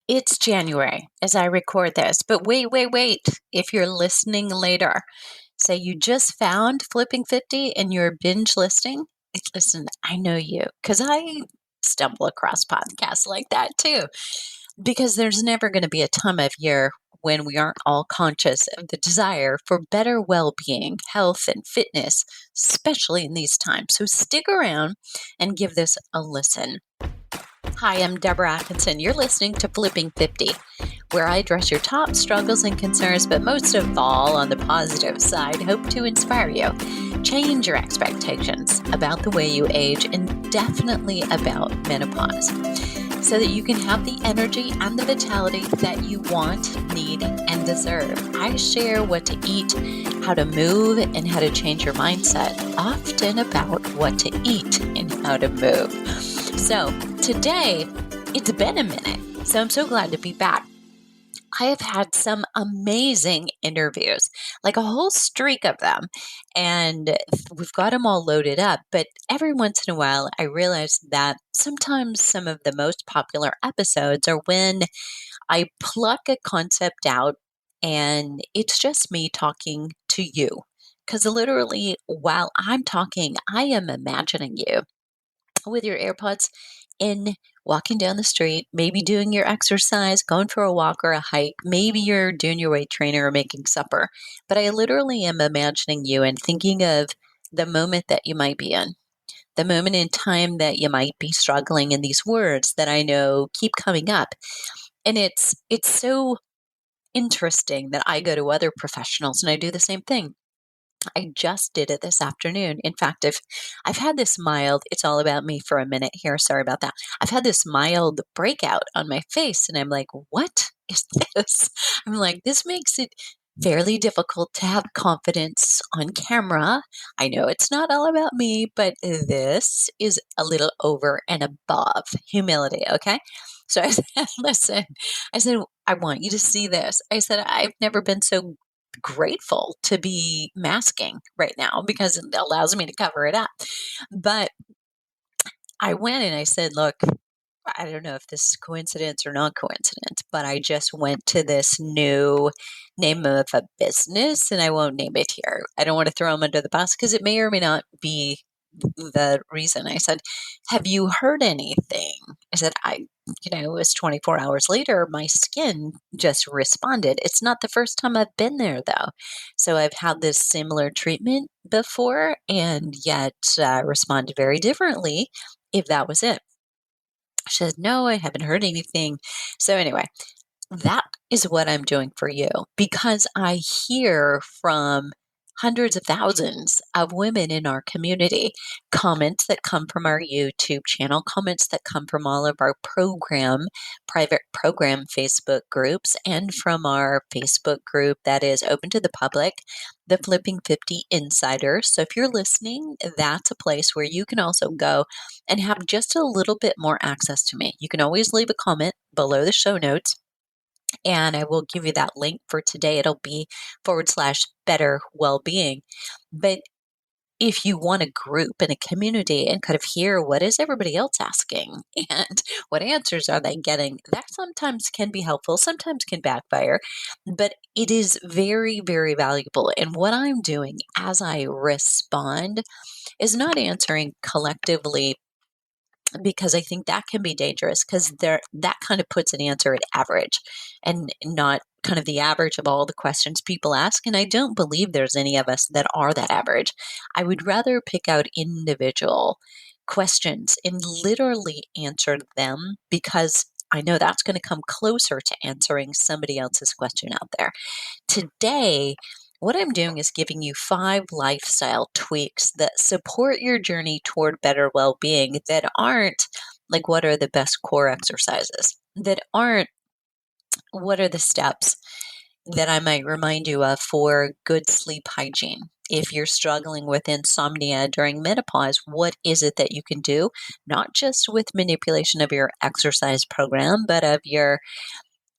It's January as I record this, but wait. If you're listening later, say you just found Flipping 50 and you're binge listening, listen, I know you because I stumble across podcasts like that too. Because there's never going to be a time of year when we aren't all conscious of the desire for better well being, health, and fitness, especially in these times. So stick around and give this a listen. Hi, I'm Deborah Atkinson. You're listening to Flipping 50, where I address your top struggles and concerns, but most of all, on the positive side, hope to inspire you, change your expectations about the way you age, and definitely about menopause, so that you can have the energy and the vitality that you want, need, and deserve. I share what to eat, how to move, and how to change your mindset, often about what to eat and how to move. So today, it's been a minute, so I'm so glad to be back. I have had some amazing interviews, like a whole streak of them, and we've got them all loaded up. But every once in a while, I realize that sometimes some of the most popular episodes are when I pluck a concept out and it's just me talking to you. Because literally, while I'm talking, I am imagining you with your AirPods in, walking down the street, maybe doing your exercise, going for a walk or a hike. Maybe you're doing your weight training or making supper. But I literally am imagining you and thinking of the moment that you might be in, the moment in time that you might be struggling in these words that I know keep coming up. And it's so interesting that I go to other professionals and I do the same thing. I just did it this afternoon. In fact, if I've had this mild, it's all about me for a minute here. Sorry about that. I've had this mild breakout on my face, and I'm like, what is this? I'm like, this makes it fairly difficult to have confidence on camera. I know it's not all about me, but this is a little over and above humility. Okay. So I said, listen, I said, I want you to see this. I said, I've never been so grateful to be masking right now because it allows me to cover it up. But I went and I said, look, I don't know if this is coincidence or not coincidence, but I just went to this new name of a business and I won't name it here. I don't want to throw them under the bus because it may or may not be the reason. I said, have you heard anything? I said, it was 24 hours later, my skin just responded. It's not the first time I've been there though. So I've had this similar treatment before and yet responded very differently if that was it. She said, no, I haven't heard anything. So anyway, that is what I'm doing for you because I hear from hundreds of thousands of women in our community, comments that come from our YouTube channel, comments that come from all of our private program Facebook groups, and from our Facebook group that is open to the public, the Flipping 50 Insiders. So if you're listening, that's a place where you can also go and have just a little bit more access to me. You can always leave a comment below the show notes. And I will give you that link for today. It'll be /better well-being. But if you want a group and a community and kind of hear what is everybody else asking and what answers are they getting, that sometimes can be helpful, sometimes can backfire, but it is very, very valuable. And what I'm doing as I respond is not answering collectively because I think that can be dangerous because that kind of puts an answer at average and not kind of the average of all the questions people ask. And I don't believe there's any of us that are that average. I would rather pick out individual questions and literally answer them because I know that's going to come closer to answering somebody else's question out there. Today, what I'm doing is giving you 5 lifestyle tweaks that support your journey toward better well-being that aren't like what are the best core exercises, that aren't what are the steps that I might remind you of for good sleep hygiene. If you're struggling with insomnia during menopause, what is it that you can do? Not just with manipulation of your exercise program, but of your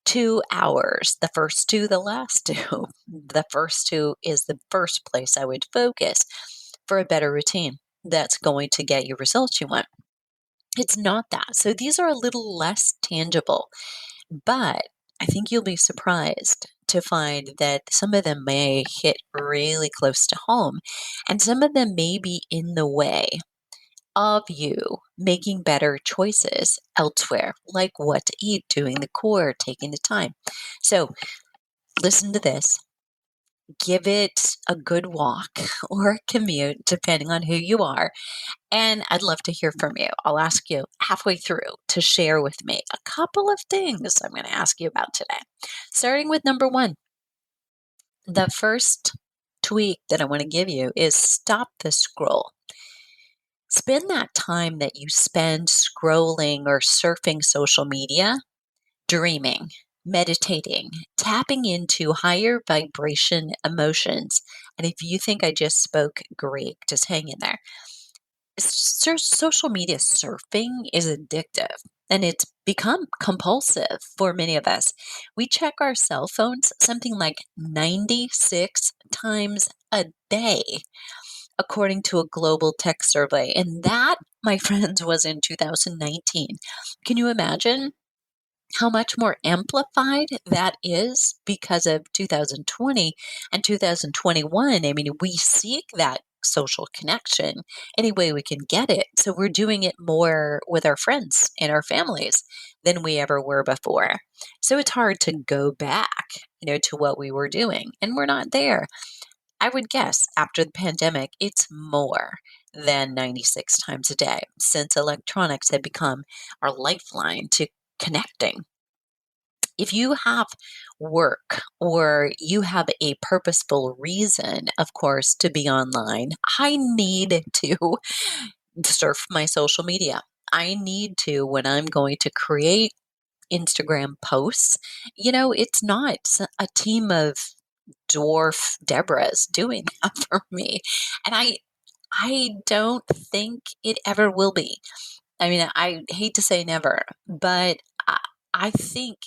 2 hours, the first 2, the last 2. The first 2 is the first place I would focus for a better routine that's going to get you results you want. It's not that. So these are a little less tangible, But I think you'll be surprised to find that some of them may hit really close to home, and some of them may be in the way of you making better choices elsewhere, like what to eat, doing the core, taking the time. So listen to this. Give it a good walk or a commute, depending on who you are. And I'd love to hear from you. I'll ask you halfway through to share with me a couple of things I'm going to ask you about today. Starting with number one, the first tweak that I want to give you is stop the scroll. Spend that time that you spend scrolling or surfing social media, dreaming, meditating, tapping into higher vibration emotions. And if you think I just spoke Greek, just hang in there. Social media surfing is addictive and it's become compulsive for many of us. We check our cell phones something like 96 times a day, according to a global tech survey. And that, my friends, was in 2019. Can you imagine how much more amplified that is because of 2020 and 2021? I mean, we seek that social connection any way we can get it. So we're doing it more with our friends and our families than we ever were before. So it's hard to go back, to what we were doing, and we're not there. I would guess after the pandemic, it's more than 96 times a day since electronics had become our lifeline to connecting. If you have work or you have a purposeful reason, of course, to be online, I need to surf my social media. I need to, when I'm going to create Instagram posts, it's not a team of dwarf Deborahs doing that for me. And I don't think it ever will be. I mean, I hate to say never, but I think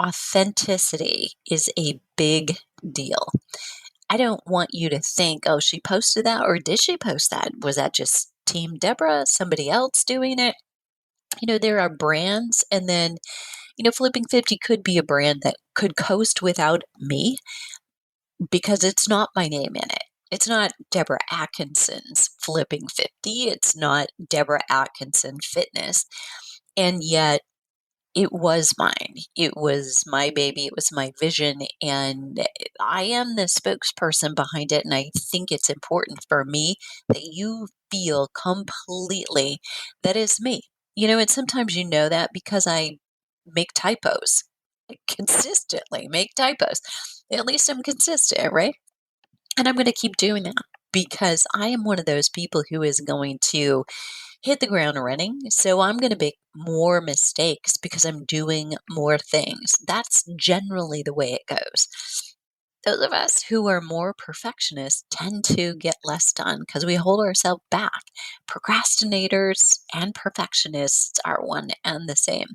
authenticity is a big deal. I don't want you to think, oh, she posted that, or did she post that? Was that just Team Deborah, somebody else doing it? There are brands, and then, Flipping 50 could be a brand that could coast without me because it's not my name in it. It's not Deborah Atkinson's Flipping 50. It's not Deborah Atkinson Fitness. And yet, it was mine. It was my baby. It was my vision. And I am the spokesperson behind it. And I think it's important for me that you feel completely that is me. And sometimes you know that because I make typos. I consistently make typos. At least I'm consistent, right? And I'm going to keep doing that because I am one of those people who is going to hit the ground running. So I'm going to make more mistakes because I'm doing more things. That's generally the way it goes. Those of us who are more perfectionists tend to get less done because we hold ourselves back. Procrastinators and perfectionists are one and the same.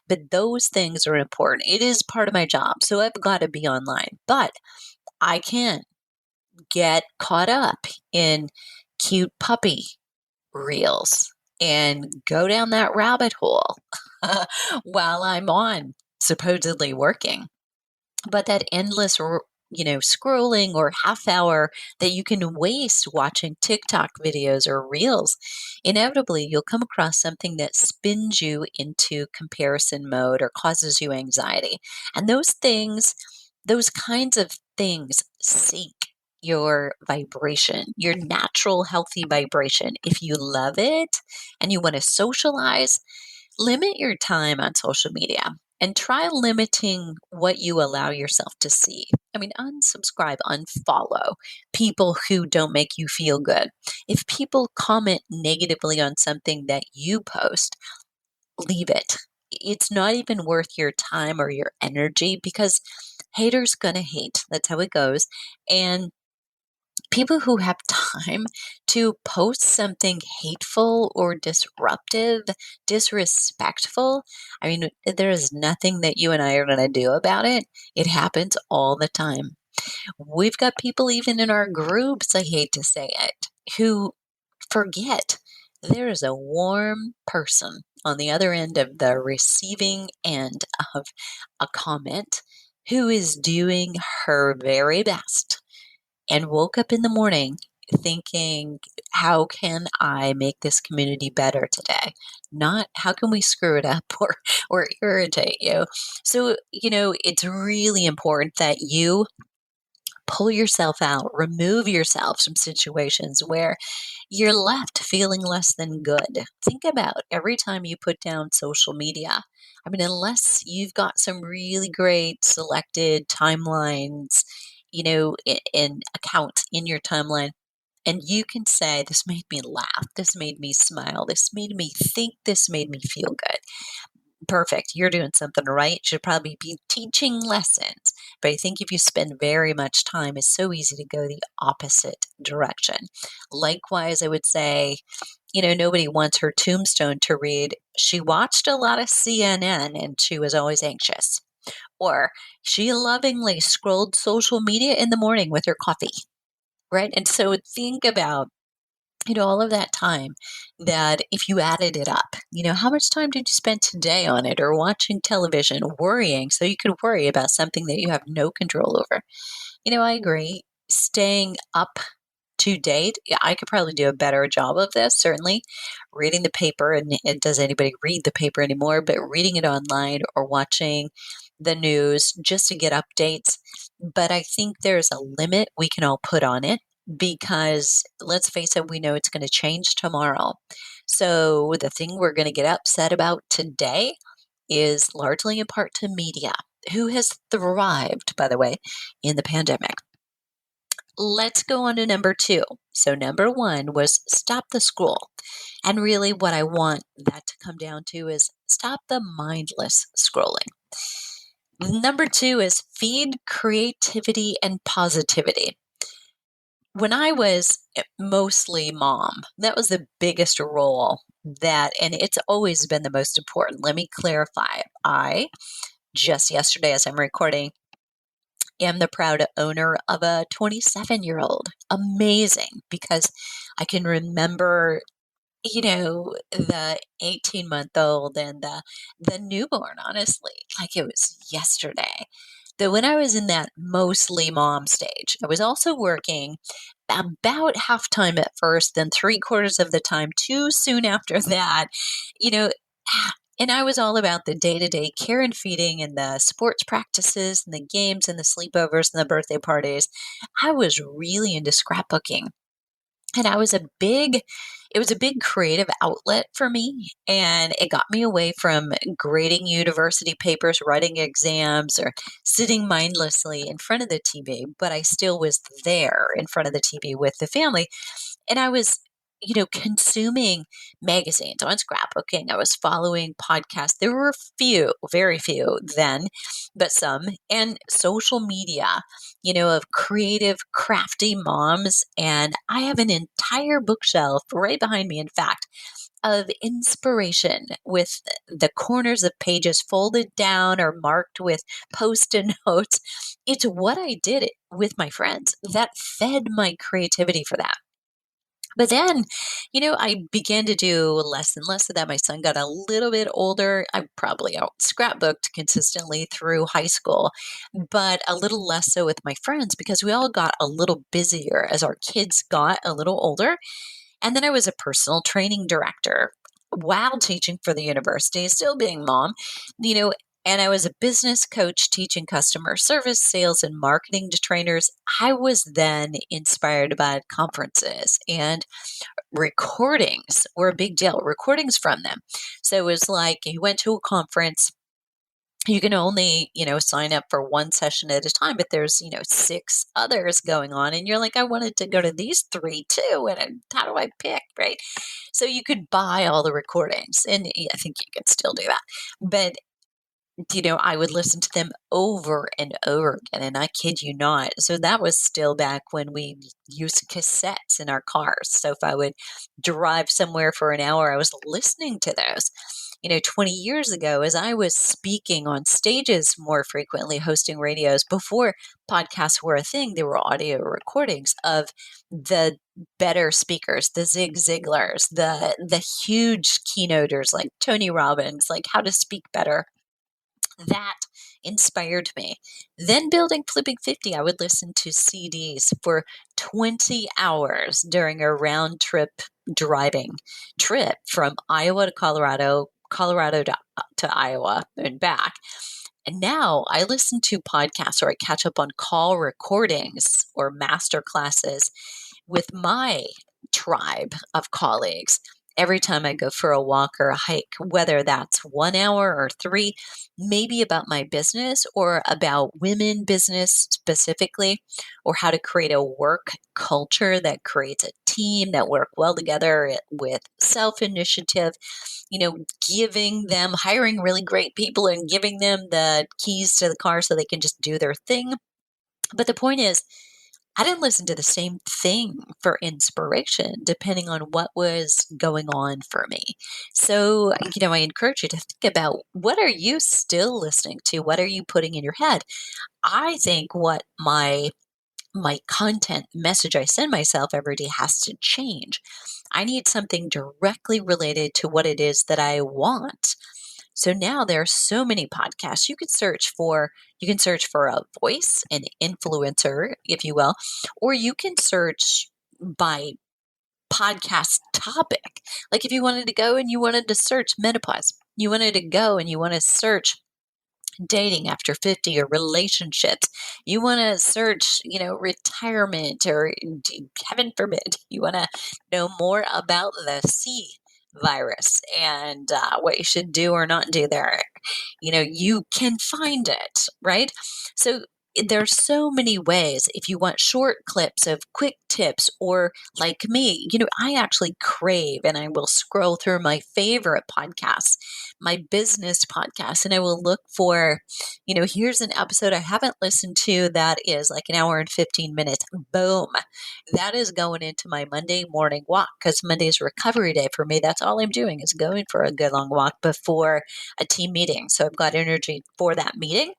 But those things are important. It is part of my job. So I've got to be online. But I can get caught up in cute puppy reels and go down that rabbit hole while I'm on supposedly working. But that endless, scrolling or half hour that you can waste watching TikTok videos or reels, inevitably you'll come across something that spins you into comparison mode or causes you anxiety. And those kinds of things sink your vibration, your natural healthy vibration. If you love it and you want to socialize, limit your time on social media and try limiting what you allow yourself to see. I mean, unsubscribe, unfollow people who don't make you feel good. If people comment negatively on something that you post, leave it. It's not even worth your time or your energy because haters gonna hate. That's how it goes. And people who have time to post something hateful or disruptive, disrespectful, I mean, there is nothing that you and I are going to do about it. It happens all the time. We've got people even in our groups, I hate to say it, who forget there is a warm person on the other end of the receiving end of a comment who is doing her very best and woke up in the morning thinking, how can I make this community better today? Not how can we screw it up or irritate you? So, it's really important that you pull yourself out, remove yourself from situations where you're left feeling less than good. Think about every time you put down social media. I mean, unless you've got some really great selected timelines, in accounts in your timeline, and you can say, this made me laugh, this made me smile, this made me think, this made me feel good. Perfect. You're doing something right. Should probably be teaching lessons. But I think if you spend very much time, it's so easy to go the opposite direction. Likewise, I would say, nobody wants her tombstone to read, she watched a lot of CNN and she was always anxious. Or she lovingly scrolled social media in the morning with her coffee, right? And so think about all of that time that if you added it up, how much time did you spend today on it or watching television, worrying so you could worry about something that you have no control over? I agree. Staying up to date, yeah, I could probably do a better job of this, certainly. Reading the paper, and does anybody read the paper anymore? But reading it online or watching the news just to get updates. But I think there's a limit we can all put on it because let's face it, we know it's going to change tomorrow. So the thing we're going to get upset about today is largely in part to media, who has thrived, by the way, in the pandemic. Let's go on to number 2. So number 1 was stop the scroll. And really what I want that to come down to is stop the mindless scrolling. Number 2 is feed creativity and positivity. When I was mostly mom, that was the biggest role and it's always been the most important. Let me clarify. I just yesterday, as I'm recording, am the proud owner of a 27-year-old. Amazing, because I can remember, the 18-month-old and the newborn, honestly, like it was yesterday. Though when I was in that mostly mom stage, I was also working about half time at first, then 3/4 of the time too soon after that, you know, and I was all about the day-to-day care and feeding and the sports practices and the games and the sleepovers and the birthday parties. I was really into scrapbooking. And it was a big creative outlet for me. And it got me away from grading university papers, writing exams, or sitting mindlessly in front of the TV. But I still was there in front of the TV with the family. And I was, consuming magazines on scrapbooking. I was following podcasts. There were few, very few then, but some, and social media, of creative, crafty moms. And I have an entire bookshelf right behind me, in fact, of inspiration with the corners of pages folded down or marked with post-it notes. It's what I did with my friends that fed my creativity for that. But then, I began to do less and less of that. My son got a little bit older. I probably out scrapbooked consistently through high school, but a little less so with my friends because we all got a little busier as our kids got a little older. And then I was a personal training director while teaching for the university, still being mom, you know, and I was a business coach teaching customer service, sales, and marketing to trainers. I was then inspired by conferences, and recordings were a big deal, recordings from them. So it was like you went to a conference, you can only, sign up for one session at a time, but there's, 6 others going on. And you're like, I wanted to go to these 3 too. And how do I pick? Right. So you could buy all the recordings, and I think you can still do that. But I would listen to them over and over again, and I kid you not. So that was still back when we used cassettes in our cars. So if I would drive somewhere for an hour, I was listening to those. 20 years ago, as I was speaking on stages more frequently, hosting radios, before podcasts were a thing, there were audio recordings of the better speakers, the Zig Ziglars, the huge keynoters like Tony Robbins, like how to speak better. That inspired me. Then building Flipping 50, I would listen to CDs for 20 hours during a round trip driving trip from Iowa to Colorado, Colorado to Iowa and back. And now I listen to podcasts or I catch up on call recordings or master classes with my tribe of colleagues every time I go for a walk or a hike, whether that's 1 hour or three, maybe about my business or about women business specifically, or how to create a work culture that creates a team that work well together with self-initiative, giving them, hiring really great people and giving them the keys to the car so they can just do their thing. But the point is, I didn't listen to the same thing for inspiration, depending on what was going on for me. So, I encourage you to think about, what are you still listening to? What are you putting in your head? I think what my content message I send myself every day has to change. I need something directly related to what it is that I want. So now there are so many podcasts. You can search for a voice, an influencer, if you will, or you can search by podcast topic. Like if you wanted to go and you wanted to search menopause, you wanted to go and you want to search dating after 50 or relationships, you want to search, retirement, or heaven forbid, you want to know more about the C virus and what you should do or not do there, you can find it, right? So there's so many ways. If you want short clips of quick tips, or like me, I actually crave, and I will scroll through my favorite podcasts, my business podcasts, and I will look for, here's an episode I haven't listened to that is like 1 hour and 15 minutes. Boom. That is going into my Monday morning walk, because Monday's recovery day for me. That's all I'm doing is going for a good long walk before a team meeting. So I've got energy for that meeting.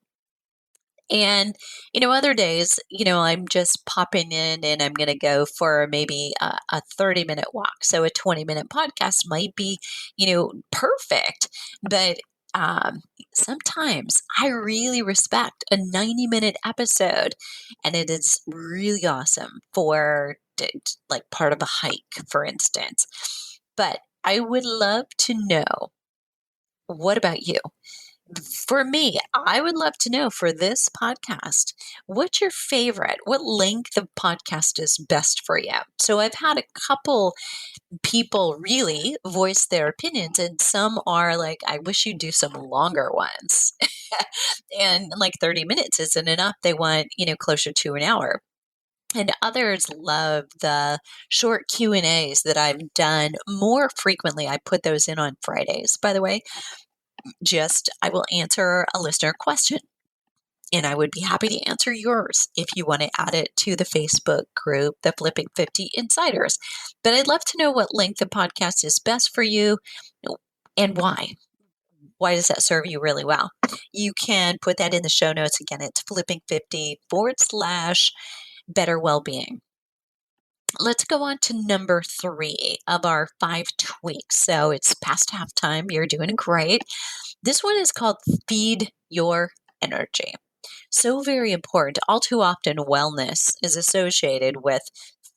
And, other days, I'm just popping in and I'm going to go for maybe a 30-minute walk. So a 20-minute podcast might be, perfect. But sometimes I really respect a 90-minute episode, and it is really awesome for like part of a hike, for instance. But I would love to know, what about you? For me, I would love to know, for this podcast, what's your favorite? What length of podcast is best for you? So I've had a couple people really voice their opinions, and some are like, I wish you'd do some longer ones. And like 30 minutes isn't enough. They want, closer to an hour. And others love the short Q&As that I've done more frequently. I put those in on Fridays, by the way. I will answer a listener question, and I would be happy to answer yours if you want to add it to the Facebook group, the Flipping 50 Insiders. But I'd love to know what length of podcast is best for you and why. Why does that serve you really well? You can put that in the show notes. Again, it's flipping50/better wellbeing. Let's go on to number 3 of our 5 tweaks. So it's past halftime. You're doing great. This one is called Feed Your Energy. So very important. All too often, wellness is associated with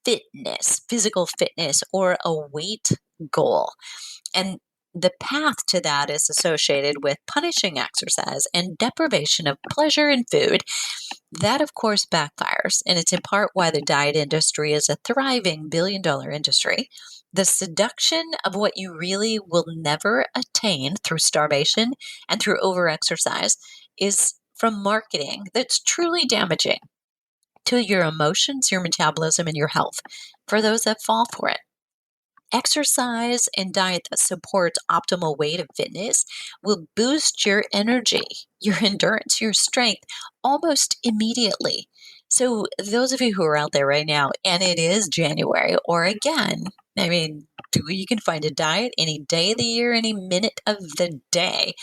fitness, physical fitness, or a weight goal. And the path to that is associated with punishing exercise and deprivation of pleasure in food. That, of course, backfires, and it's in part why the diet industry is a thriving billion-dollar industry. The seduction of what you really will never attain through starvation and through overexercise is from marketing that's truly damaging to your emotions, your metabolism, and your health for those that fall for it. Exercise and diet that supports optimal weight and fitness will boost your energy, your endurance, your strength almost immediately. So those of you who are out there right now, and it is January, or again, You can find a diet any day of the year, any minute of the day.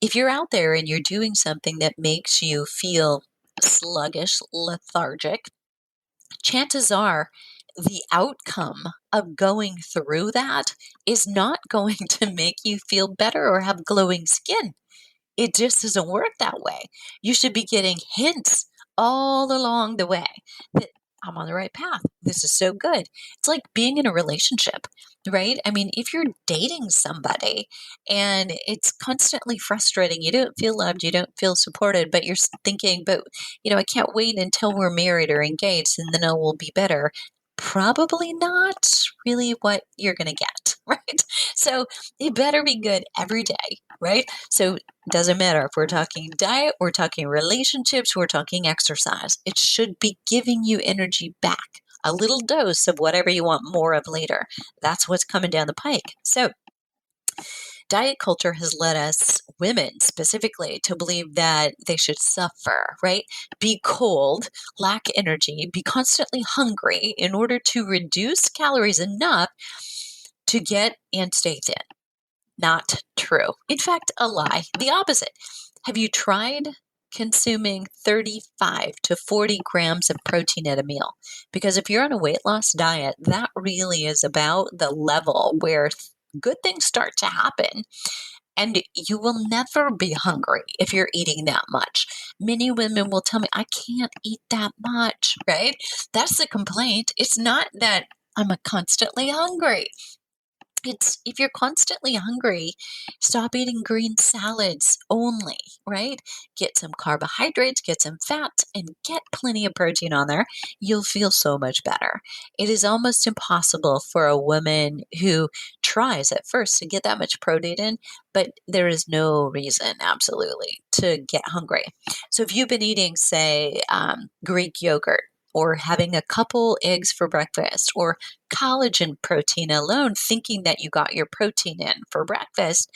If you're out there and you're doing something that makes you feel sluggish, lethargic, chances are the outcome of going through that is not going to make you feel better or have glowing skin. It just doesn't work that way. You should be getting hints all along the way that I'm on the right path. This is so good. It's like being in a relationship, right? I mean, if you're dating somebody and it's constantly frustrating, you don't feel loved, you don't feel supported, but you're thinking, but, I can't wait until we're married or engaged and then it will be better. Probably not really what you're going to get, right? So it better be good every day, right? So doesn't matter if we're talking diet, we're talking relationships, we're talking exercise. It should be giving you energy back, a little dose of whatever you want more of later. That's what's coming down the pike. So diet culture has led us, women specifically, to believe that they should suffer, right? Be cold, lack energy, be constantly hungry in order to reduce calories enough to get and stay thin. Not true. In fact, a lie. The opposite. Have you tried consuming 35 to 40 grams of protein at a meal? Because if you're on a weight loss diet, that really is about the level where good things start to happen. And you will never be hungry if you're eating that much. Many women will tell me, I can't eat that much, right? That's the complaint. It's not that I'm constantly hungry. It's if you're constantly hungry, stop eating green salads only, right? Get some carbohydrates, get some fats, and get plenty of protein on there. You'll feel so much better. It is almost impossible for a woman who tries at first to get that much protein in, but there is no reason, absolutely, to get hungry. So if you've been eating, say, Greek yogurt, or having a couple eggs for breakfast, or collagen protein alone, thinking that you got your protein in for breakfast,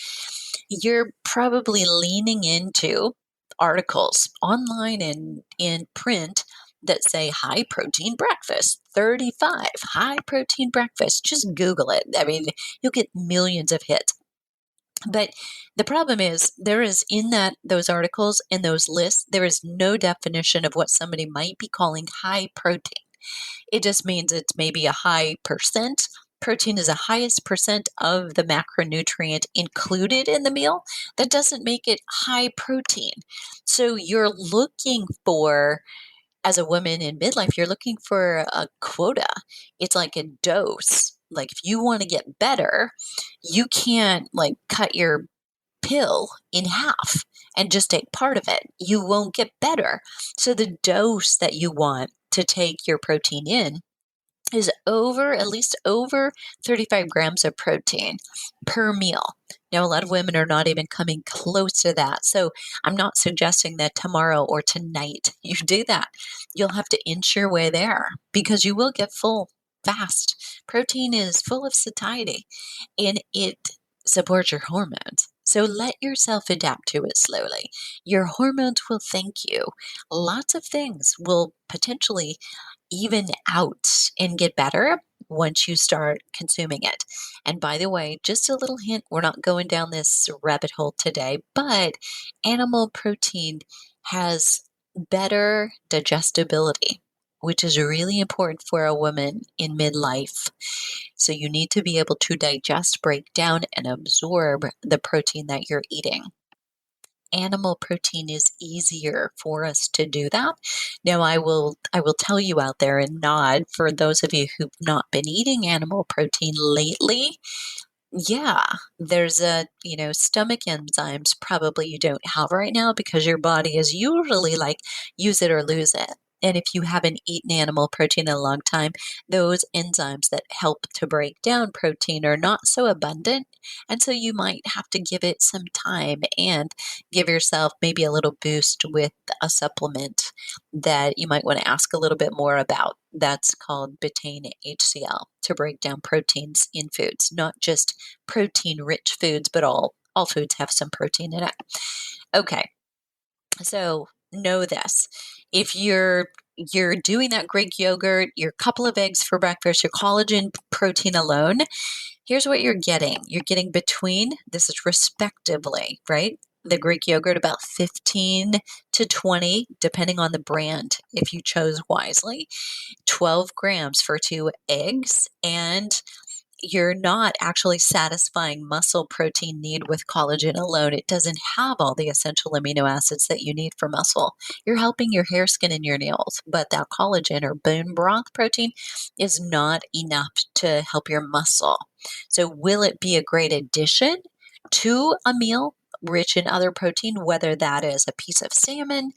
you're probably leaning into articles online and in print that say high protein breakfast, 35, high protein breakfast. Just Google it. I mean, you'll get millions of hits. But the problem is there is in those articles and those lists, there is no definition of what somebody might be calling high protein. It just means it's maybe a high percent. Protein is the highest percent of the macronutrient included in the meal. That doesn't make it high protein. So you're looking for, as a woman in midlife, you're looking for a quota. It's like a dose. Like if you want to get better, you can't like cut your pill in half and just take part of it. You won't get better. So the dose that you want to take your protein in is at least over 35 grams of protein per meal. Now, a lot of women are not even coming close to that. So I'm not suggesting that tomorrow or tonight you do that. You'll have to inch your way there because you will get full fast. Protein is full of satiety and it supports your hormones. So let yourself adapt to it slowly. Your hormones will thank you. Lots of things will potentially even out and get better once you start consuming it. And by the way, just a little hint, we're not going down this rabbit hole today, but animal protein has better digestibility, which is really important for a woman in midlife. So you need to be able to digest, break down, and absorb the protein that you're eating. Animal protein is easier for us to do that. Now I will tell you out there and nod for those of you who've not been eating animal protein lately. Yeah, there's stomach enzymes probably you don't have right now because your body is usually like use it or lose it. And if you haven't eaten animal protein in a long time, those enzymes that help to break down protein are not so abundant. And so you might have to give it some time and give yourself maybe a little boost with a supplement that you might want to ask a little bit more about. That's called betaine HCl to break down proteins in foods, not just protein-rich foods, but all foods have some protein in it. Okay, so know this. If you're you're doing that Greek yogurt, your couple of eggs for breakfast, your collagen protein alone, here's what you're getting. You're getting between, this is respectively, right? The Greek yogurt about 15 to 20, depending on the brand, if you chose wisely, 12 grams for 2 eggs, and you're not actually satisfying muscle protein need with collagen alone. It doesn't have all the essential amino acids that you need for muscle. You're helping your hair, skin, and your nails, but that collagen or bone broth protein is not enough to help your muscle. So will it be a great addition to a meal rich in other protein, whether that is a piece of salmon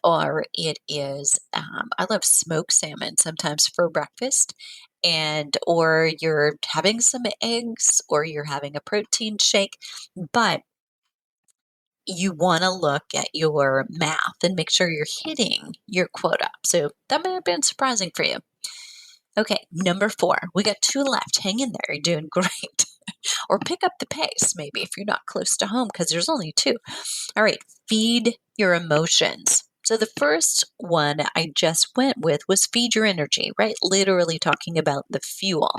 or it is, I love smoked salmon sometimes for breakfast, and or you're having some eggs or you're having a protein shake, but you want to look at your math and make sure you're hitting your quota. So that may have been surprising for you. Okay, number 4. We got 2 left. Hang in there. You're doing great. Or pick up the pace maybe if you're not close to home because there's only 2. All right, feed your emotions. So the first one I just went with was feed your energy, right? Literally talking about the fuel.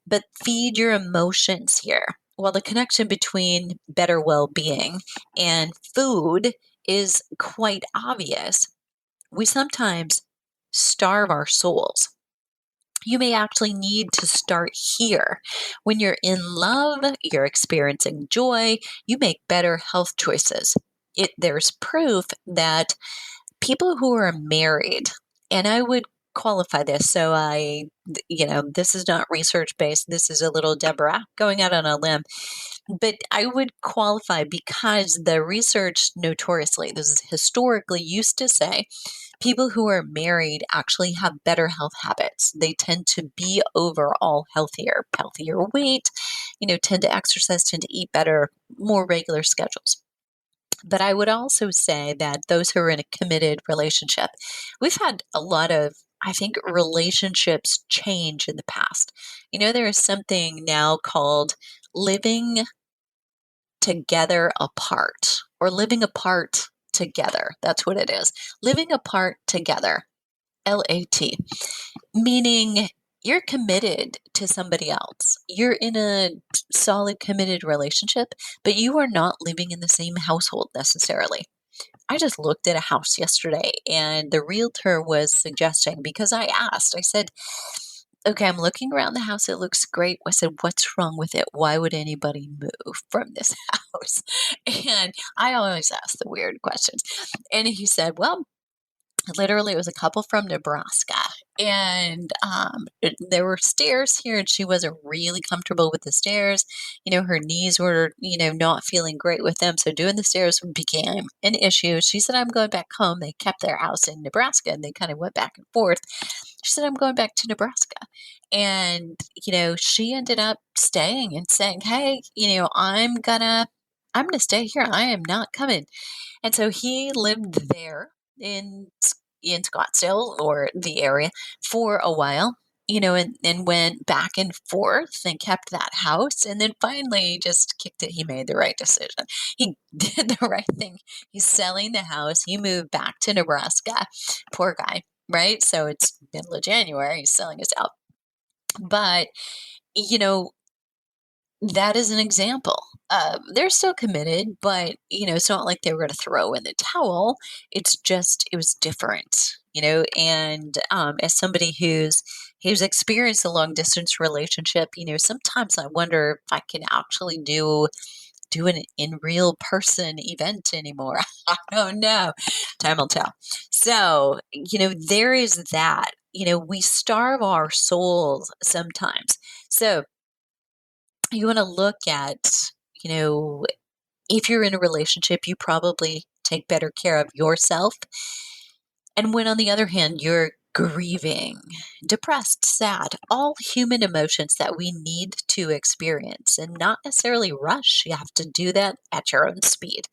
But feed your emotions here. Well, the connection between better well-being and food is quite obvious. We sometimes starve our souls. You may actually need to start here. When you're in love, you're experiencing joy, you make better health choices. There's proof that people who are married, and I would qualify this, so this is not research based, this is a little Deborah going out on a limb, but I would qualify because the research notoriously, this is historically used to say, people who are married actually have better health habits. They tend to be overall healthier weight, tend to exercise, tend to eat better, more regular schedules. But I would also say that those who are in a committed relationship, we've had a lot of, I think, relationships change in the past. There is something now called living together apart or living apart together. That's what it is. Living apart together, LAT, meaning you're committed to somebody else. You're in a solid committed relationship, but you are not living in the same household necessarily. I just looked at a house yesterday and the realtor was suggesting, because I asked, I said, okay, I'm looking around the house. It looks great. I said, what's wrong with it? Why would anybody move from this house? And I always ask the weird questions. And he said, well, literally, it was a couple from Nebraska, and there were stairs here, and she wasn't really comfortable with the stairs. Her knees were, not feeling great with them, so doing the stairs became an issue. She said, I'm going back home. They kept their house in Nebraska, and they kind of went back and forth. She said, I'm going back to Nebraska. And, she ended up staying and saying, hey, I'm gonna stay here. I am not coming. And so he lived there in Scottsdale or the area for a while, and went back and forth and kept that house. And then finally just kicked it. He made the right decision. He did the right thing. He's selling the house. He moved back to Nebraska. Poor guy, right? So it's middle of January. He's selling his house. But, that is an example. They're still committed, but it's not like they were going to throw in the towel. It's just it was different, And as somebody who's experienced a long distance relationship, sometimes I wonder if I can actually do an in real person event anymore. I don't know. Time will tell. So there is that. We starve our souls sometimes. So you want to look at, if you're in a relationship, you probably take better care of yourself. And when, on the other hand, you're grieving, depressed, sad, all human emotions that we need to experience and not necessarily rush. You have to do that at your own speed.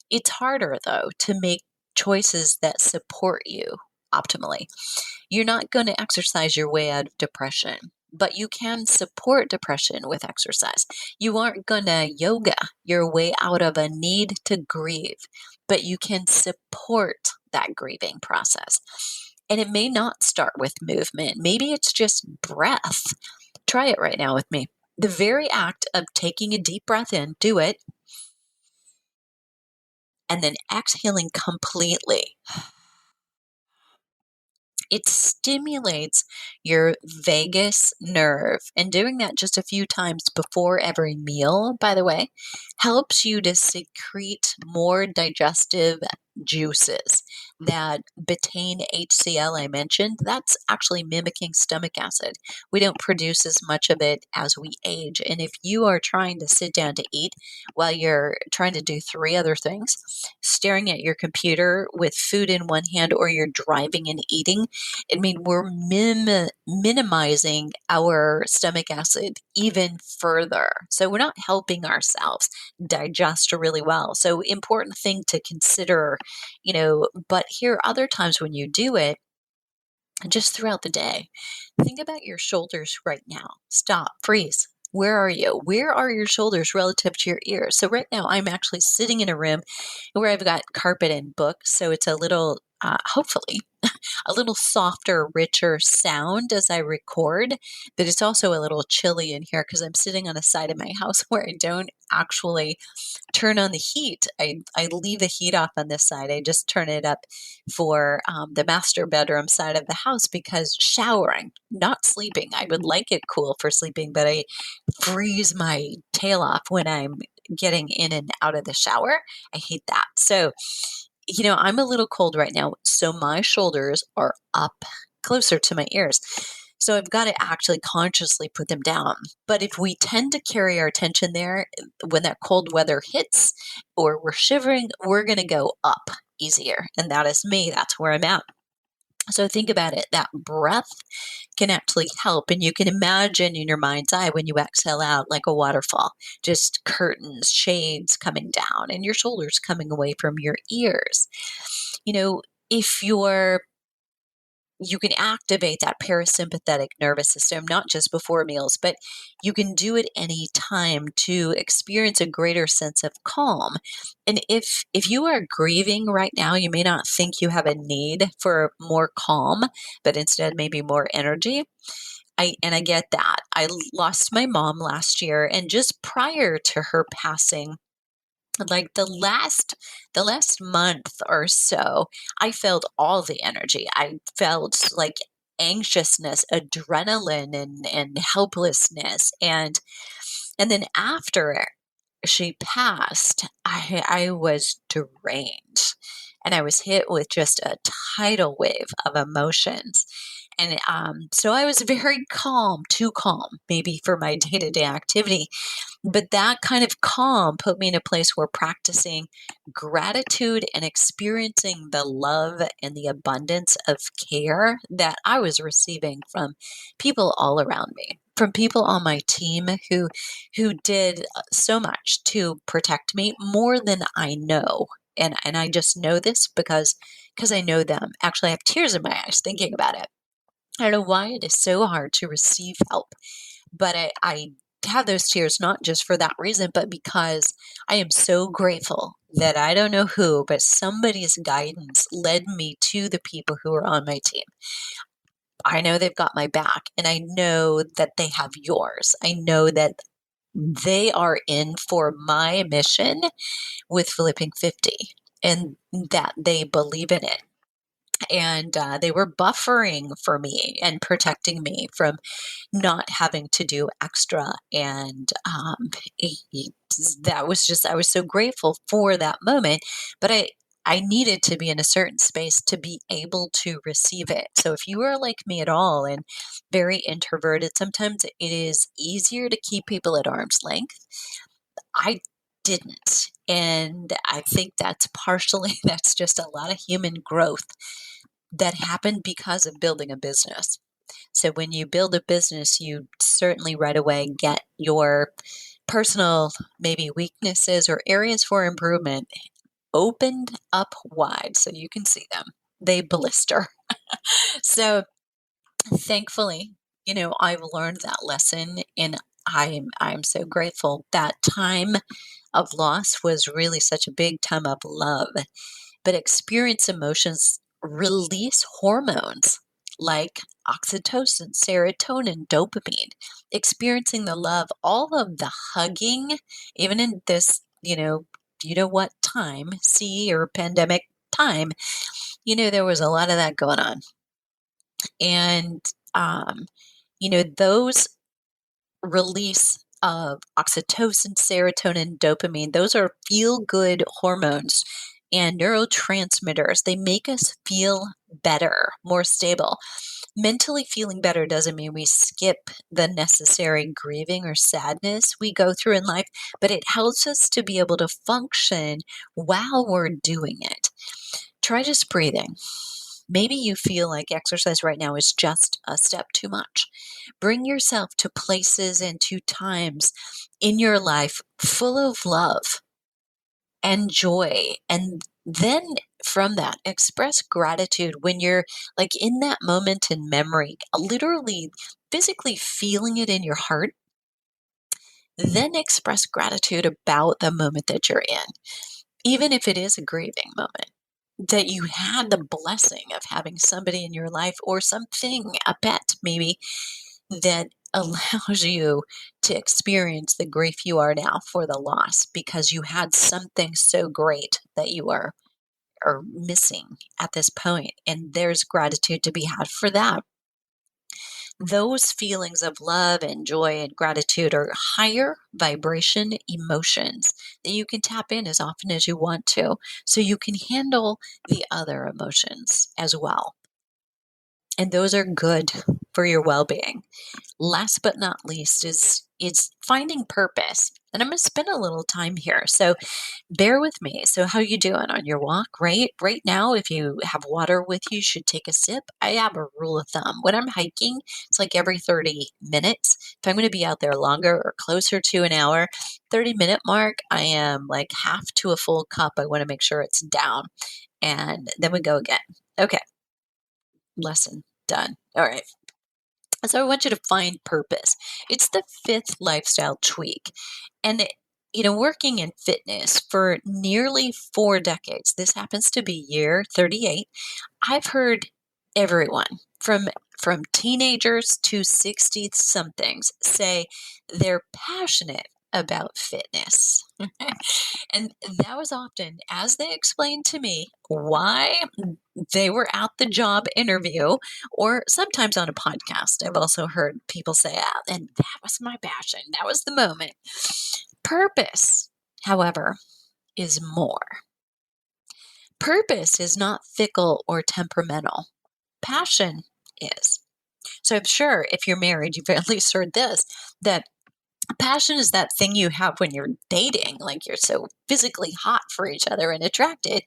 It's harder, though, to make choices that support you optimally. You're not going to exercise your way out of depression, but you can support depression with exercise. You aren't going to yoga your way out of a need to grieve, but you can support that grieving process. And it may not start with movement. Maybe it's just breath. Try it right now with me. The very act of taking a deep breath in, do it, and then exhaling completely. It stimulates your vagus nerve. And doing that just a few times before every meal, by the way, helps you to secrete more digestive juices. That betaine HCl I mentioned, that's actually mimicking stomach acid. We don't produce as much of it as we age. And if you are trying to sit down to eat while you're trying to do three other things, staring at your computer with food in one hand, or you're driving and eating, I mean, we're minimizing our stomach acid even further. So we're not helping ourselves digest really well. So important thing to consider, but here are other times when you do it, just throughout the day. Think about your shoulders right now. Stop, freeze. Where are you? Where are your shoulders relative to your ears? So right now I'm actually sitting in a room where I've got carpet and books. So it's a little, hopefully, a little softer, richer sound as I record, but it's also a little chilly in here because I'm sitting on a side of my house where I don't actually turn on the heat. I leave the heat off on this side. I just turn it up for the master bedroom side of the house because showering, not sleeping. I would like it cool for sleeping, but I freeze my tail off when I'm getting in and out of the shower. I hate that. So, I'm a little cold right now. So my shoulders are up closer to my ears. So I've got to actually consciously put them down. But if we tend to carry our attention there, when that cold weather hits or we're shivering, we're going to go up easier. And that is me. That's where I'm at. So think about it. That breath can actually help. And you can imagine in your mind's eye when you exhale out like a waterfall, just curtains, shades coming down, and your shoulders coming away from your ears. If you can activate that parasympathetic nervous system, not just before meals, but you can do it any time to experience a greater sense of calm. And if you are grieving right now, you may not think you have a need for more calm, but instead maybe more energy. I get that. I lost my mom last year, and just prior to her passing, like the last month or so, I felt all the energy. I felt like anxiousness, adrenaline, and helplessness. And then after she passed, I was drained, and I was hit with just a tidal wave of emotions. And so I was very calm, too calm, maybe for my day to day activity. But that kind of calm put me in a place where practicing gratitude and experiencing the love and the abundance of care that I was receiving from people all around me, from people on my team who did so much to protect me, more than I know. And I just know this because I know them. Actually, I have tears in my eyes thinking about it. I don't know why it is so hard to receive help, but I have those tears not just for that reason, but because I am so grateful that I don't know who, but somebody's guidance led me to the people who are on my team. I know they've got my back, and I know that they have yours. I know that they are in for my mission with Flipping 50, and that they believe in it. And they were buffering for me and protecting me from not having to do extra. And that was just, I was so grateful for that moment. But I needed to be in a certain space to be able to receive it. So if you are like me at all and very introverted, sometimes it is easier to keep people at arm's length. I didn't. And I think that's that's just a lot of human growth that happened because of building a business. So when you build a business, you certainly right away get your personal, maybe weaknesses or areas for improvement opened up wide so you can see them. They blister. So thankfully, I've learned that lesson, and I'm so grateful. That time of loss was really such a big time of love, but experience emotions release hormones like oxytocin, serotonin, dopamine, experiencing the love, all of the hugging, even in this, what time, or pandemic time, there was a lot of that going on. And, um, those release of oxytocin, serotonin, dopamine, those are feel good hormones and neurotransmitters. They make us feel better, more stable. Mentally feeling better doesn't mean we skip the necessary grieving or sadness we go through in life, but it helps us to be able to function while we're doing it. Try just breathing. Maybe you feel like exercise right now is just a step too much. Bring yourself to places and to times in your life full of love and joy. And then from that, express gratitude when you're like in that moment in memory, literally physically feeling it in your heart. Then express gratitude about the moment that you're in, even if it is a grieving moment, that you had the blessing of having somebody in your life or something, a pet maybe, that allows you to experience the grief you are now for the loss because you had something so great that you are missing at this point. And there's gratitude to be had for that. Those feelings of love and joy and gratitude are higher vibration emotions that you can tap in as often as you want to, so you can handle the other emotions as well. And those are good for your well-being. Last but not least is finding purpose. And I'm going to spend a little time here. So bear with me. So how you doing on your walk, right? Right now, if you have water with you, you should take a sip. I have a rule of thumb. When I'm hiking, it's like every 30 minutes. If I'm going to be out there longer or closer to an hour, 30-minute mark, I am like half to a full cup. I want to make sure it's down. And then we go again. Okay. Lesson done. All right. So I want you to find purpose. It's the fifth lifestyle tweak. And, working in fitness for nearly 4 decades, this happens to be year 38. I've heard everyone from teenagers to 60 somethings say they're passionate about fitness. And that was often as they explained to me why they were at the job interview, or sometimes on a podcast. I've also heard people say, and that was my passion. That was the moment. Purpose, however, is more. Purpose is not fickle or temperamental. Passion is. So I'm sure if you're married, you've at least heard this, that passion is that thing you have when you're dating, like you're so physically hot for each other and attracted.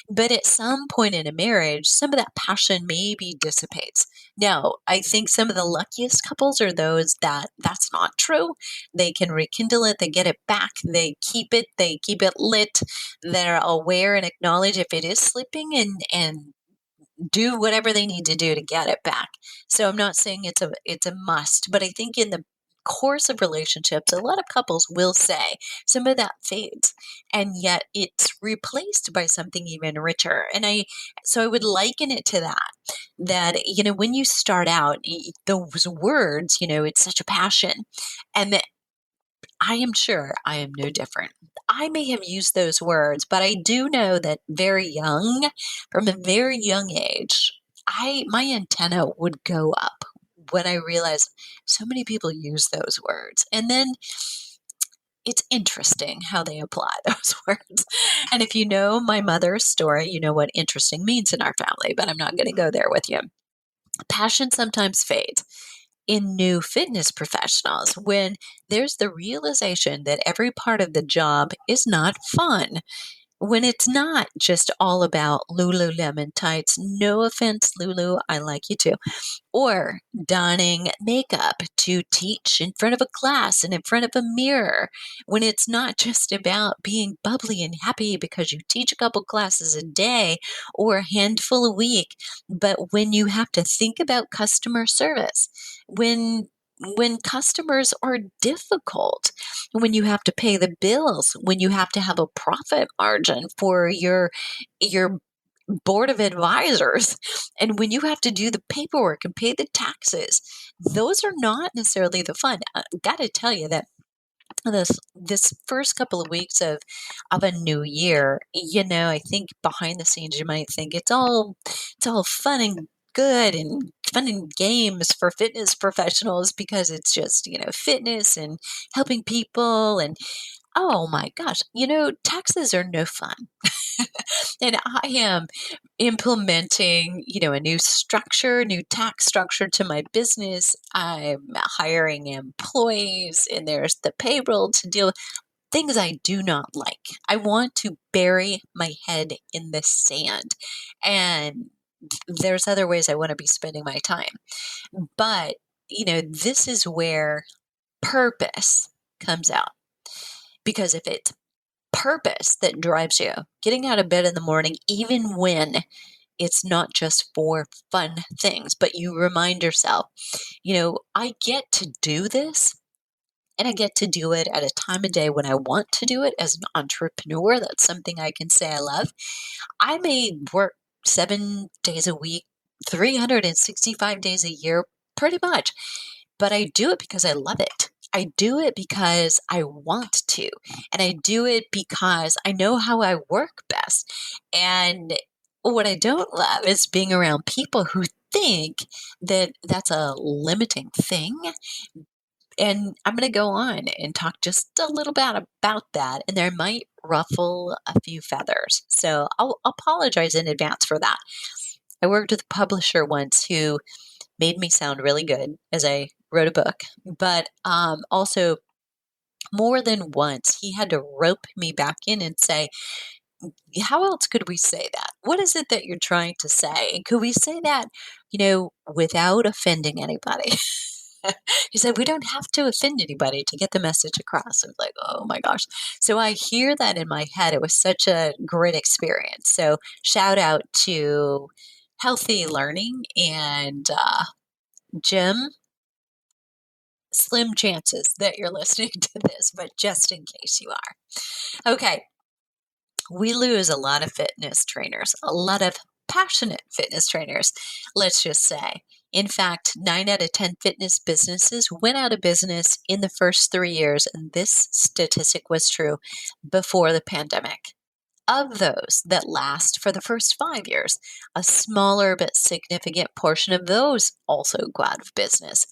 But at some point in a marriage, some of that passion maybe dissipates. Now, I think some of the luckiest couples are those that that's not true. They can rekindle it, they get it back, they keep it lit, they're aware and acknowledge if it is slipping and do whatever they need to do to get it back. So I'm not saying it's a must, but I think in the course of relationships, a lot of couples will say some of that fades, and yet it's replaced by something even richer. And so I would liken it to that, when you start out, those words, it's such a passion, and that I am sure I am no different. I may have used those words, but I do know that from a very young age, my antenna would go up when I realized so many people use those words. And then it's interesting how they apply those words. And if you know my mother's story, you know what interesting means in our family, but I'm not going to go there with you. Passion sometimes fades in new fitness professionals when there's the realization that every part of the job is not fun. When it's not just all about Lululemon tights. No offense, Lulu, I like you too. Or donning makeup to teach in front of a class and in front of a mirror. When it's not just about being bubbly and happy because you teach a couple classes a day or a handful a week, but when you have to think about customer service, when customers are difficult, when you have to pay the bills, when you have to have a profit margin for your board of advisors. And when you have to do the paperwork and pay the taxes, those are not necessarily the fun. I got to tell you that this first couple of weeks of a new year, I think behind the scenes you might think it's all fun and good and fun and games for fitness professionals because it's just, fitness and helping people and oh my gosh, taxes are no fun. And I am implementing, a new tax structure to my business. I'm hiring employees and there's the payroll to deal with things I do not like. I want to bury my head in the sand. And there's other ways I want to be spending my time. But, this is where purpose comes out. Because if it's purpose that drives you, getting out of bed in the morning, even when it's not just for fun things, but you remind yourself, I get to do this and I get to do it at a time of day when I want to do it as an entrepreneur. That's something I can say I love. I may work 7 days a week, 365 days a year, pretty much, but I do it because I love it. I do it because I want to, and I do it because I know how I work best. And what I don't love is being around people who think that that's a limiting thing. And I'm going to go on and talk just a little bit about that, and there might ruffle a few feathers. So I'll apologize in advance for that. I worked with a publisher once who made me sound really good as I wrote a book, but also more than once he had to rope me back in and say, how else could we say that? What is it that you're trying to say? And could we say that, without offending anybody? He said, we don't have to offend anybody to get the message across. I was like, oh my gosh. So I hear that in my head. It was such a great experience. So shout out to Healthy Learning and Jim. Slim chances that you're listening to this, but just in case you are. Okay. We lose a lot of fitness trainers, a lot of passionate fitness trainers, let's just say. In fact, 9 out of 10 fitness businesses went out of business in the first 3 years, and this statistic was true before the pandemic. Of those that last for the first 5 years, a smaller but significant portion of those also go out of business.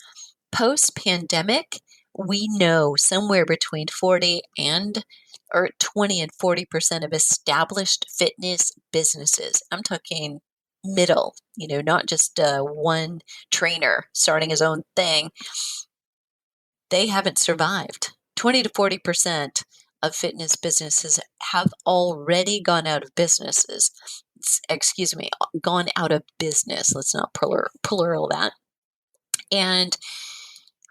Post-pandemic, we know somewhere between 20 and 40% of established fitness businesses. I'm talking middle, not just one trainer starting his own thing. They haven't survived. 20 to 40% of fitness businesses have already gone out of businesses. Gone out of business. Let's not plural that. And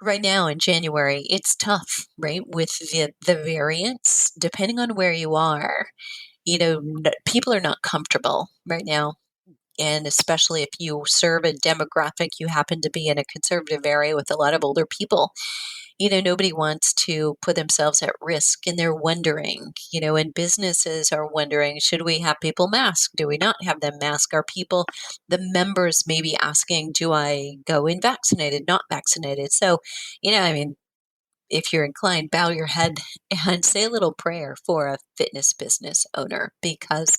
right now in January, it's tough, right? With the variants, depending on where you are, people are not comfortable right now. And especially if you serve a demographic, you happen to be in a conservative area with a lot of older people, nobody wants to put themselves at risk, and they're wondering, and businesses are wondering, should we have people masked? Do we not have them masked? Are people, the members may be asking, do I go in vaccinated, not vaccinated? So, if you're inclined, bow your head and say a little prayer for a fitness business owner because,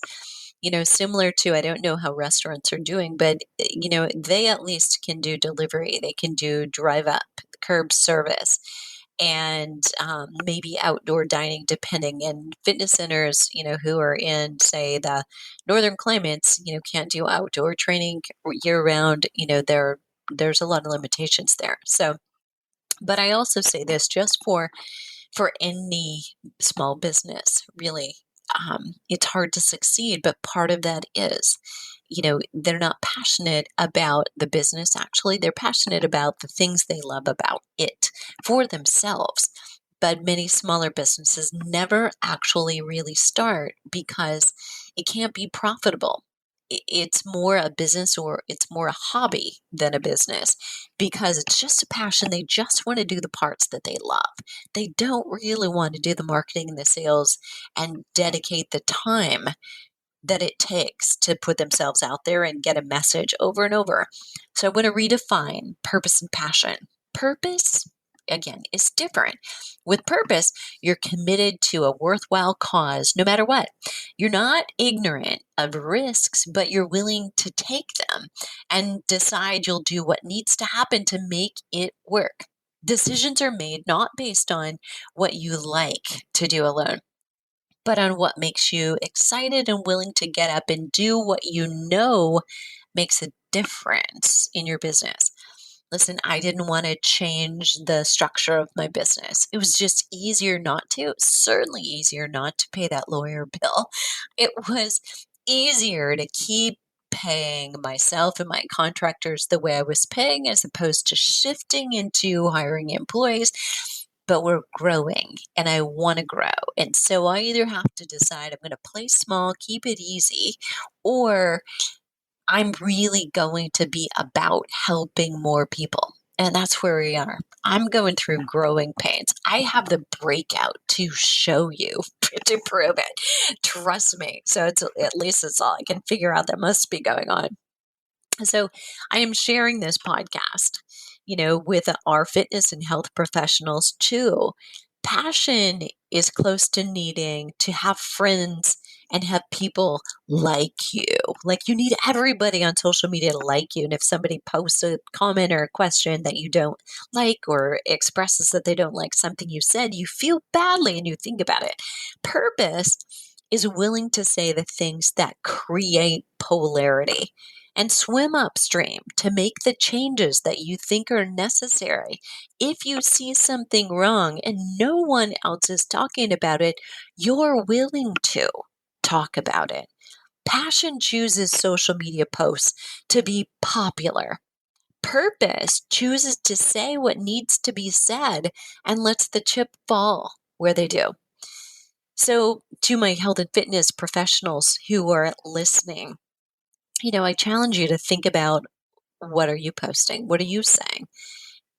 similar to, I don't know how restaurants are doing, but, they at least can do delivery. They can do drive up, curb service, and maybe outdoor dining, depending. And fitness centers, who are in, say, the northern climates, can't do outdoor training year round. There's a lot of limitations there. So, but I also say this just for any small business, really, it's hard to succeed, but part of that is, they're not passionate about the business. Actually, they're passionate about the things they love about it for themselves. But many smaller businesses never actually really start because it can't be profitable. It's more a business, or it's more a hobby than a business, because it's just a passion. They just want to do the parts that they love. They don't really want to do the marketing and the sales and dedicate the time that it takes to put themselves out there and get a message over and over. So I want to redefine purpose and passion. Purpose, again, is different. With purpose, you're committed to a worthwhile cause no matter what. You're not ignorant of risks, but you're willing to take them and decide you'll do what needs to happen to make it work. Decisions are made not based on what you like to do alone, but on what makes you excited and willing to get up and do what you know makes a difference in your business. Listen, I didn't want to change the structure of my business. It was just easier not to. Certainly easier not to pay that lawyer bill. It was easier to keep paying myself and my contractors the way I was paying as opposed to shifting into hiring employees. But we're growing and I want to grow. And so I either have to decide I'm going to play small, keep it easy, or I'm really going to be about helping more people. And that's where we are. I'm going through growing pains. I have the breakout to show you, to prove it. Trust me. So at least it's all I can figure out that must be going on. So I am sharing this podcast, with our fitness and health professionals too. Passion is close to needing to have friends and have people like you. Like you need everybody on social media to like you. And if somebody posts a comment or a question that you don't like or expresses that they don't like something you said, you feel badly and you think about it. Purpose is willing to say the things that create polarity and swim upstream to make the changes that you think are necessary. If you see something wrong and no one else is talking about it, you're willing to talk about it. Passion chooses social media posts to be popular. Purpose chooses to say what needs to be said and lets the chip fall where they do. So, to my health and fitness professionals who are listening, I challenge you to think about, what are you posting? What are you saying?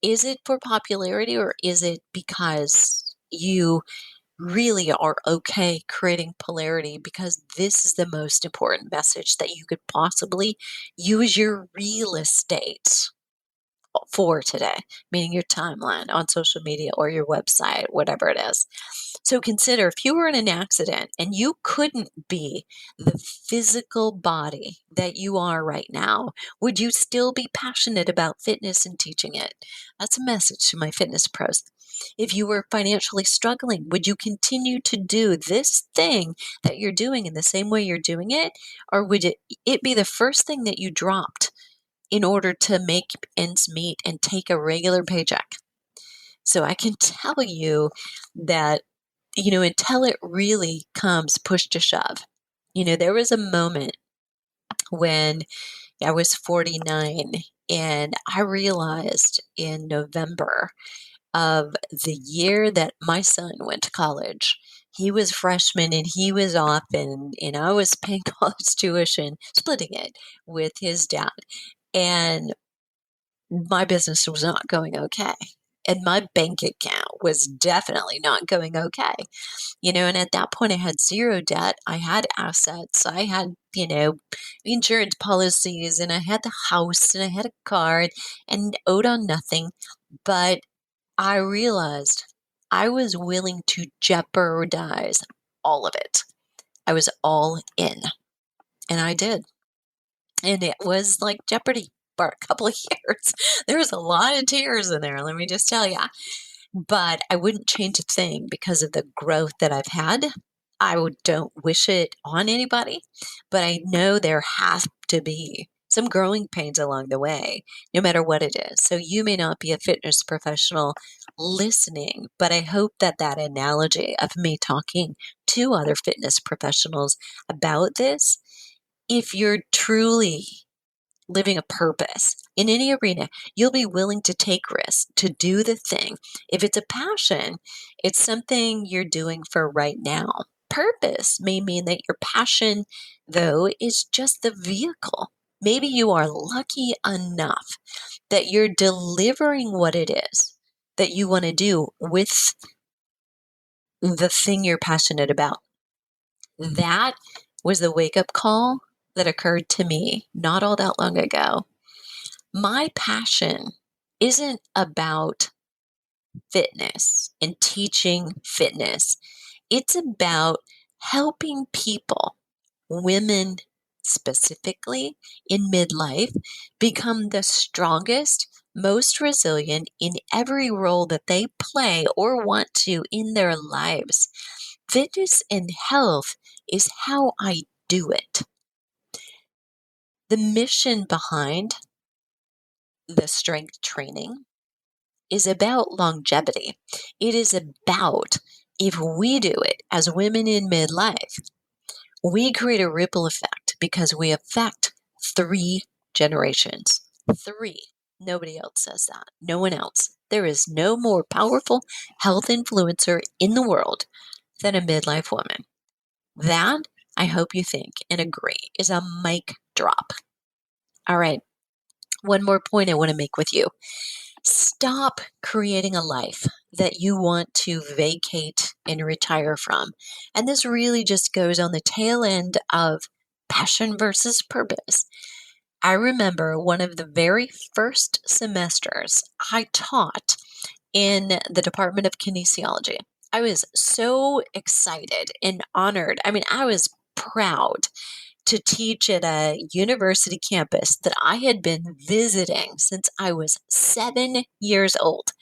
Is it for popularity or is it because you really are okay creating polarity because this is the most important message that you could possibly use your real estate for today, meaning your timeline on social media or your website, whatever it is. So consider, if you were in an accident and you couldn't be the physical body that you are right now, would you still be passionate about fitness and teaching it? That's a message to my fitness pros. If you were financially struggling, would you continue to do this thing that you're doing in the same way you're doing it? Or would it be the first thing that you dropped in order to make ends meet and take a regular paycheck? So I can tell you that, until it really comes push to shove, there was a moment when I was 49 and I realized in November of the year that my son went to college. He was freshman and he was off and I was paying college tuition, splitting it with his dad. And my business was not going okay. And my bank account was definitely not going okay. And at that point I had zero debt. I had assets. I had, insurance policies and I had the house and I had a car and owed on nothing. But I realized I was willing to jeopardize all of it. I was all in, and I did. And it was like Jeopardy for a couple of years. There was a lot of tears in there, let me just tell you. But I wouldn't change a thing because of the growth that I've had. Don't wish it on anybody, but I know there have to be some growing pains along the way, no matter what it is. So you may not be a fitness professional listening, but I hope that analogy of me talking to other fitness professionals about this, if you're truly living a purpose in any arena, you'll be willing to take risks, to do the thing. If it's a passion, it's something you're doing for right now. Purpose may mean that your passion, though, is just the vehicle. Maybe you are lucky enough that you're delivering what it is that you want to do with the thing you're passionate about. That was the wake-up call that occurred to me not all that long ago. My passion isn't about fitness and teaching fitness. It's about helping people, women specifically in midlife, become the strongest, most resilient in every role that they play or want to in their lives. Fitness and health is how I do it. The mission behind the strength training is about longevity. It is about if we do it as women in midlife, we create a ripple effect because we affect 3 generations. 3. Nobody else says that. No one else. There is no more powerful health influencer in the world than a midlife woman. That, I hope you think and agree, is a mic drop. All right. One more point I want to make with you. Stop creating a life that you want to vacate and retire from. And this really just goes on the tail end of passion versus purpose. I remember one of the very first semesters I taught in the Department of Kinesiology. I was so excited and honored. I mean, I was proud to teach at a university campus that I had been visiting since I was 7 years old.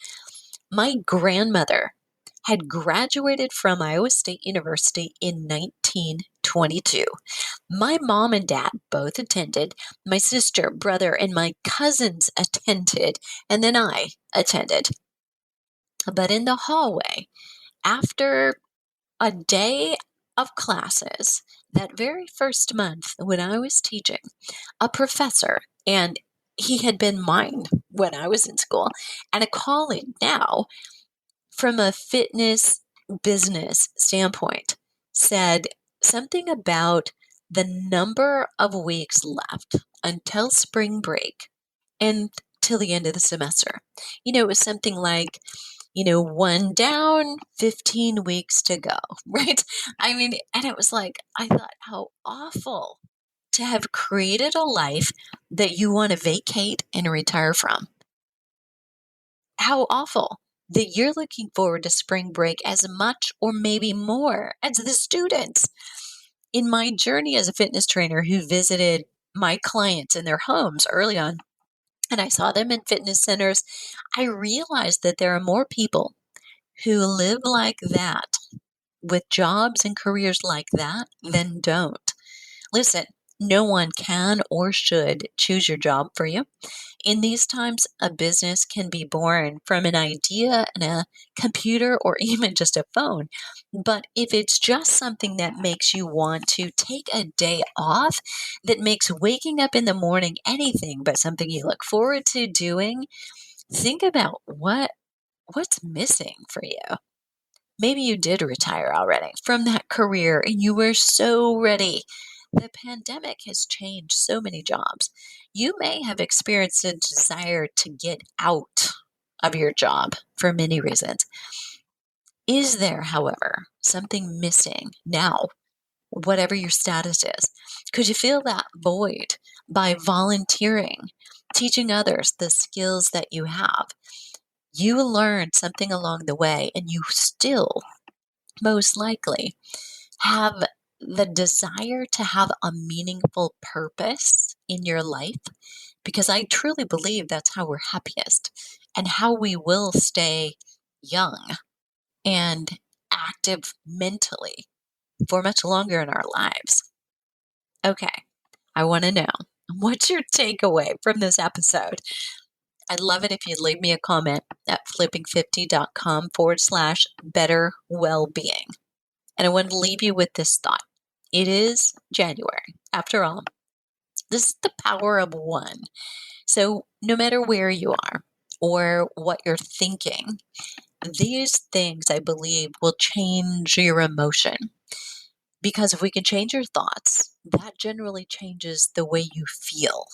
My grandmother had graduated from Iowa State University in 1922. My mom and dad both attended. My sister, brother, and my cousins attended, and then I attended. But in the hallway, after a day of classes, that very first month when I was teaching, a professor, and he had been mine when I was in school, and a colleague now, from a fitness business standpoint, said something about the number of weeks left until spring break and till the end of the semester. It was something like, one down, 15 weeks to go, right? I mean, and it was like, I thought, how awful to have created a life that you want to vacate and retire from. How awful that you're looking forward to spring break as much or maybe more as the students. In my journey as a fitness trainer who visited my clients in their homes early on, and I saw them in fitness centers, I realized that there are more people who live like that with jobs and careers like that than don't. Listen, no one can or should choose your job for you. In these times, a business can be born from an idea and a computer or even just a phone. But if it's just something that makes you want to take a day off, that makes waking up in the morning anything but something you look forward to doing, think about what's missing for you. Maybe you did retire already from that career and you were so ready. The pandemic has changed so many jobs. You may have experienced a desire to get out of your job for many reasons. Is there, however, something missing now, whatever your status is? Could you fill that void by volunteering, teaching others the skills that you have? You learned something along the way and you still most likely have the desire to have a meaningful purpose in your life, because I truly believe that's how we're happiest and how we will stay young and active mentally for much longer in our lives. Okay, I want to know, what's your takeaway from this episode? I'd love it if you'd leave me a comment at flipping50.com/better well-being. And I want to leave you with this thought. It is January. After all, this is the power of one. So no matter where you are or what you're thinking, these things, I believe, will change your emotion. Because if we can change your thoughts, that generally changes the way you feel.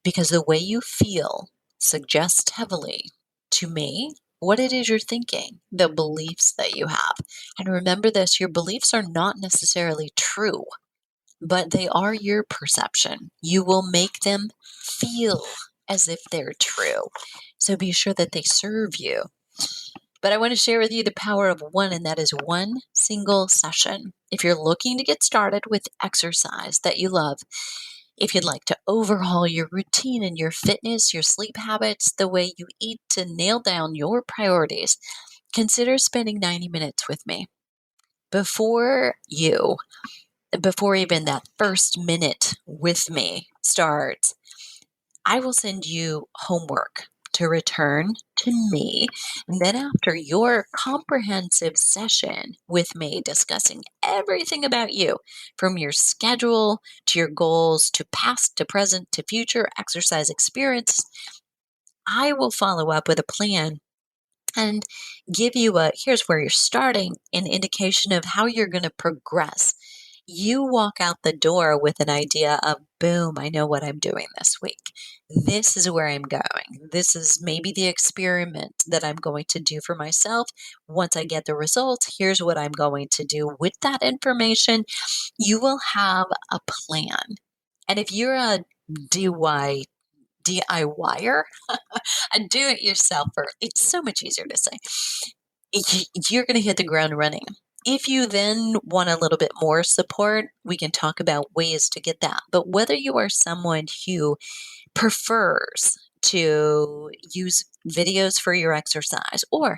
Because the way you feel suggests heavily to me what it is you're thinking, the beliefs that you have. And remember this, your beliefs are not necessarily true. but they are your perception. You will make them feel as if they're true. So be sure that they serve you. But I want to share with you the power of one, and that is one single session. If you're looking to get started with exercise that you love, if you'd like to overhaul your routine and your fitness, your sleep habits, the way you eat to nail down your priorities, consider spending 90 minutes with me. Before even that first minute with me starts, I will send you homework to return to me. And then after your comprehensive session with me, discussing everything about you, from your schedule to your goals to past to present to future exercise experience, I will follow up with a plan and give you here's where you're starting, an indication of how you're going to progress. You walk out the door with an idea of, boom, I know what I'm doing this week. This is where I'm going. This is maybe the experiment that I'm going to do for myself. Once I get the results, here's what I'm going to do with that information. You will have a plan. And if you're a DIYer, a do-it-yourselfer, it's so much easier to say, you're going to hit the ground running. If you then want a little bit more support, we can talk about ways to get that. But whether you are someone who prefers to use videos for your exercise or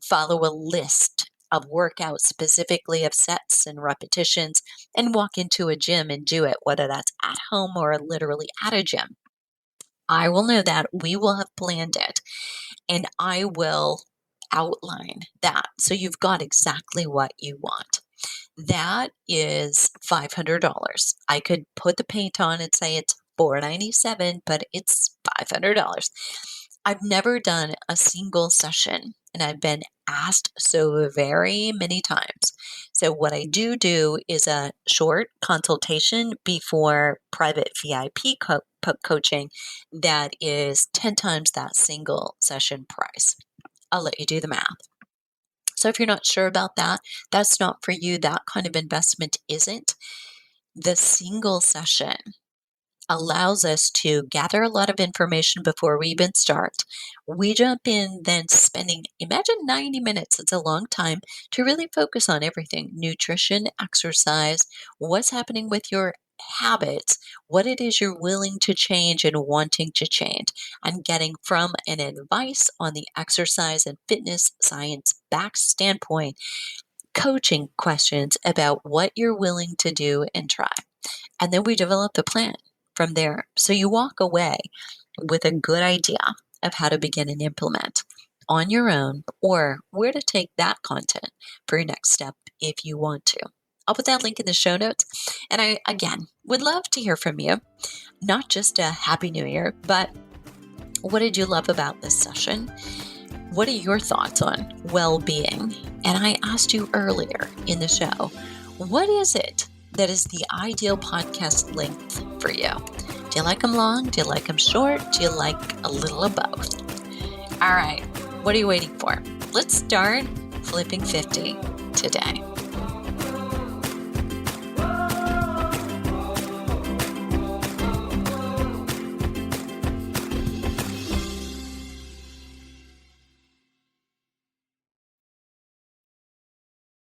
follow a list of workouts specifically of sets and repetitions and walk into a gym and do it, whether that's at home or literally at a gym, I will know that we will have planned it and I will outline that. So you've got exactly what you want. That is $500. I could put the paint on and say it's $497, but it's $500. I've never done a single session and I've been asked so very many times. So what I do is a short consultation before private VIP coaching that is 10 times that single session price. I'll let you do the math. So if you're not sure about that, that's not for you. That kind of investment isn't. The single session allows us to gather a lot of information before we even start. We jump in then spending, imagine 90 minutes, it's a long time, to really focus on everything: nutrition, exercise, what's happening with your habits, what it is you're willing to change and wanting to change, and getting from an advice on the exercise and fitness science back standpoint, coaching questions about what you're willing to do and try. And then we develop the plan from there. So you walk away with a good idea of how to begin and implement on your own, or where to take that content for your next step if you want to. I'll put that link in the show notes. And I, again, would love to hear from you. Not just a Happy New Year, but what did you love about this session? What are your thoughts on well-being? And I asked you earlier in the show, what is it that is the ideal podcast length for you? Do you like them long? Do you like them short? Do you like a little of both? All right, what are you waiting for? Let's start flipping 50 today.